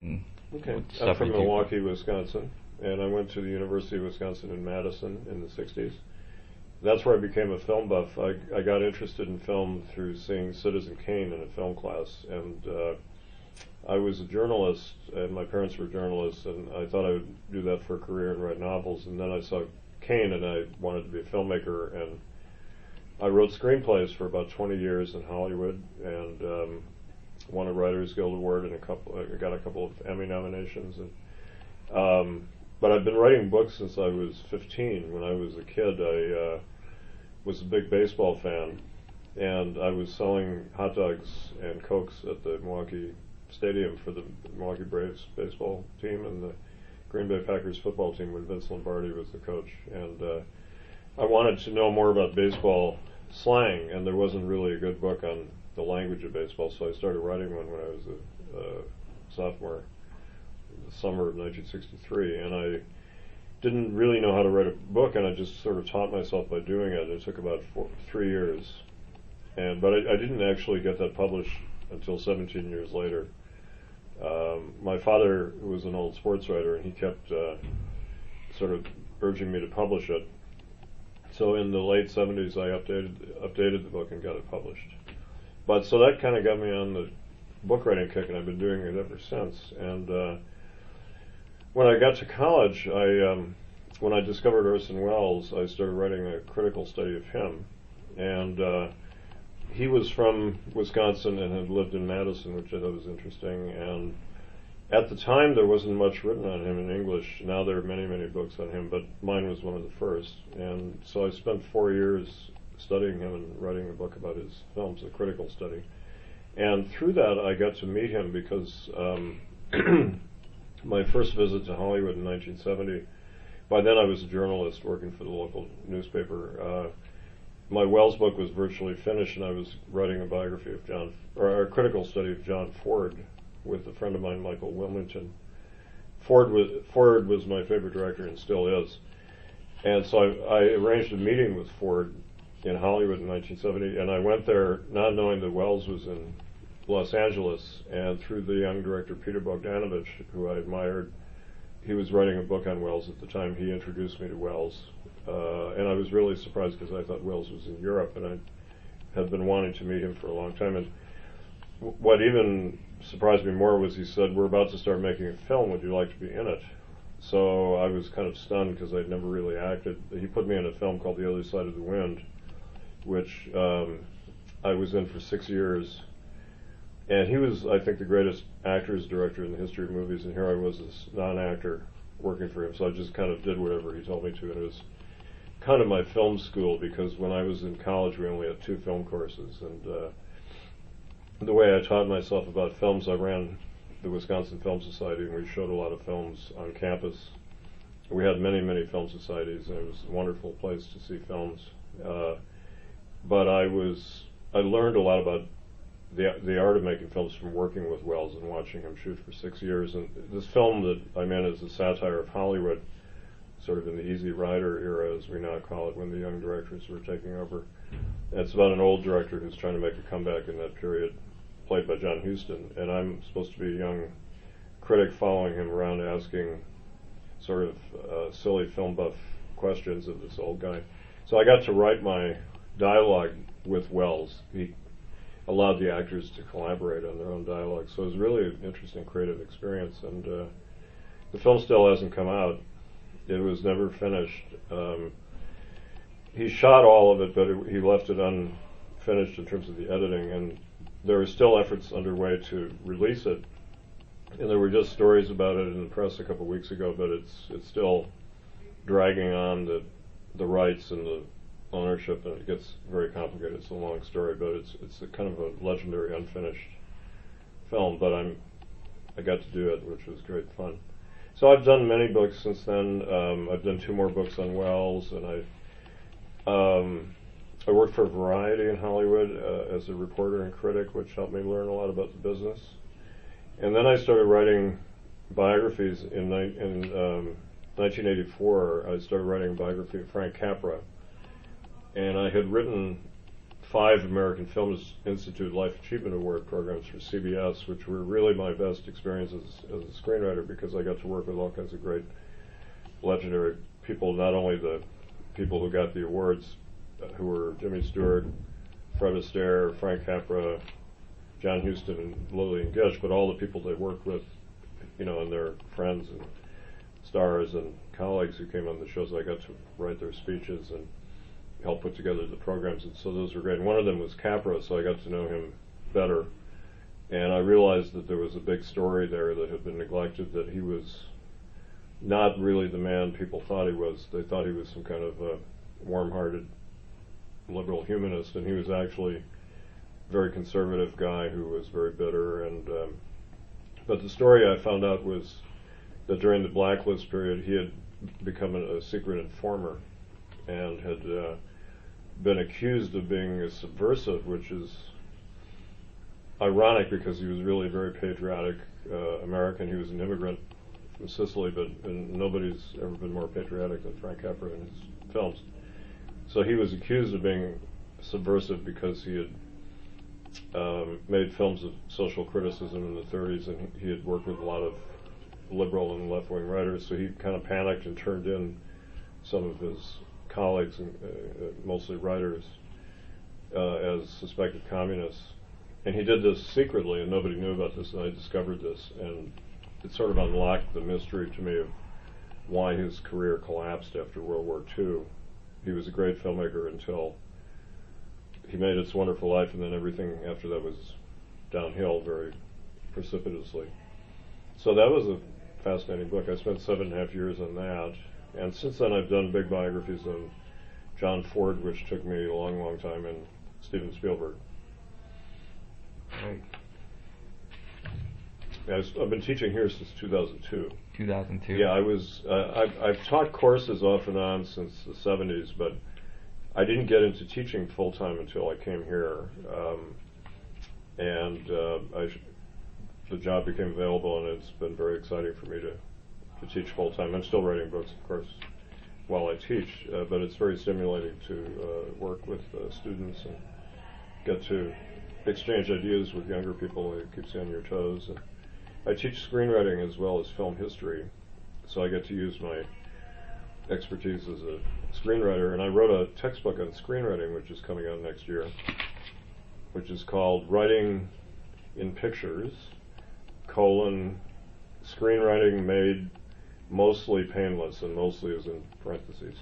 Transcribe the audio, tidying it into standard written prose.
Okay. I'm from Milwaukee, Wisconsin, and I went to the University of Wisconsin in Madison in the 60s. That's where I became a film buff. I got interested in film through seeing Citizen Kane in a film class, and I was a journalist, and my parents were journalists, and I thought I would do that for a career and write novels, and then I saw Kane, and I wanted to be a filmmaker, and I wrote screenplays for about 20 years in Hollywood, and won a Writers Guild Award and I got a couple of Emmy nominations, and but I've been writing books since I was 15. When I was a kid, I was a big baseball fan, and I was selling hot dogs and Cokes at the Milwaukee Stadium for the Milwaukee Braves baseball team and the Green Bay Packers football team when Vince Lombardi was the coach. And I wanted to know more about baseball slang, and there wasn't really a good book on the language of baseball, so I started writing one when I was a sophomore in the summer of 1963, and I didn't really know how to write a book, and I just sort of taught myself by doing it. It took about 3 years, but I didn't actually get that published until 17 years later. My father was an old sports writer, and he kept sort of urging me to publish it. So in the late 70s, I updated the book and got it published. But so that kind of got me on the book writing kick, and I've been doing it ever since. And when I got to college, when I discovered Orson Welles, I started writing a critical study of him. And he was from Wisconsin and had lived in Madison, which I thought was interesting. And at the time, there wasn't much written on him in English. Now there are many, many books on him, but mine was one of the first. And so I spent 4 years studying him and writing a book about his films, a critical study. And through that, I got to meet him because my first visit to Hollywood in 1970, by then I was a journalist working for the local newspaper. My Welles book was virtually finished, and I was writing a biography of a critical study of John Ford with a friend of mine, Michael Wilmington. Ford was my favorite director and still is. And so I arranged a meeting with Ford in Hollywood in 1970, and I went there not knowing that Welles was in Los Angeles, and through the young director Peter Bogdanovich, who I admired, he was writing a book on Welles at the time. He introduced me to Welles, and I was really surprised because I thought Welles was in Europe, and I had been wanting to meet him for a long time. And what even surprised me more was he said, "We're about to start making a film. Would you like to be in it?" So I was kind of stunned because I'd never really acted. He put me in a film called The Other Side of the Wind, which I was in for 6 years. And he was, I think, the greatest actors director in the history of movies, and here I was, this non-actor, working for him. So I just kind of did whatever he told me to, and it was kind of my film school, because when I was in college, we only had 2 film courses. And the way I taught myself about films, I ran the Wisconsin Film Society, and we showed a lot of films on campus. We had many, many film societies, and it was a wonderful place to see films. But I learned a lot about the art of making films from working with Welles and watching him shoot for 6 years. And this film that I'm in is a satire of Hollywood, sort of in the Easy Rider era, as we now call it, when the young directors were taking over. And it's about an old director who's trying to make a comeback in that period, played by John Huston. And I'm supposed to be a young critic following him around, asking sort of silly film buff questions of this old guy. So I got to write my dialogue with Welles. He allowed the actors to collaborate on their own dialogue. So it was really an interesting creative experience. And the film still hasn't come out. It was never finished. He shot all of it, but he left it unfinished in terms of the editing. And there are still efforts underway to release it. And there were just stories about it in the press a couple of weeks ago, but it's still dragging on the rights and the ownership, and it gets very complicated. It's a long story, but it's a kind of a legendary unfinished film. But I got to do it, which was great fun. So I've done many books since then. I've done 2 more books on Welles, and I worked for Variety in Hollywood as a reporter and critic, which helped me learn a lot about the business. And then I started writing biographies in 1984. I started writing a biography of Frank Capra. And I had written 5 American Film Institute Life Achievement Award programs for CBS, which were really my best experiences as a screenwriter, because I got to work with all kinds of great, legendary people, not only the people who got the awards, who were Jimmy Stewart, Fred Astaire, Frank Capra, John Huston, and Lillian Gish, but all the people they worked with, you know, and their friends and stars and colleagues who came on the shows. I got to write their speeches and help put together the programs, and so those were great. And one of them was Capra, so I got to know him better, and I realized that there was a big story there that had been neglected, that he was not really the man people thought he was. They thought he was some kind of a warm-hearted liberal humanist, and he was actually a very conservative guy who was very bitter. And but the story I found out was that during the blacklist period he had become a secret informer and had been accused of being a subversive, which is ironic because he was really a very patriotic American. He was an immigrant from Sicily, but nobody's ever been more patriotic than Frank Capra in his films. So he was accused of being subversive because he had made films of social criticism in the 30s, and he had worked with a lot of liberal and left-wing writers, so he kind of panicked and turned in some of his colleagues, mostly writers, as suspected communists. And he did this secretly, and nobody knew about this, and I discovered this, and it sort of unlocked the mystery to me of why his career collapsed after World War II. He was a great filmmaker until he made It's a Wonderful Life, and then everything after that was downhill very precipitously. So that was a fascinating book. I spent 7.5 years on that, and since then I've done big biographies on John Ford, which took me a long, long time, and Steven Spielberg. Right. I've been teaching here since 2002. 2002? Yeah, I've taught courses off and on since the 70s, but I didn't get into teaching full-time until I came here. The job became available, and it's been very exciting for me to teach full-time. I'm still writing books, of course, while I teach, but it's very stimulating to work with students and get to exchange ideas with younger people. It keeps you on your toes. And I teach screenwriting as well as film history, so I get to use my expertise as a screenwriter. And I wrote a textbook on screenwriting, which is coming out next year, which is called Writing in Pictures, Screenwriting Made Mostly Painless, and mostly is in parentheses.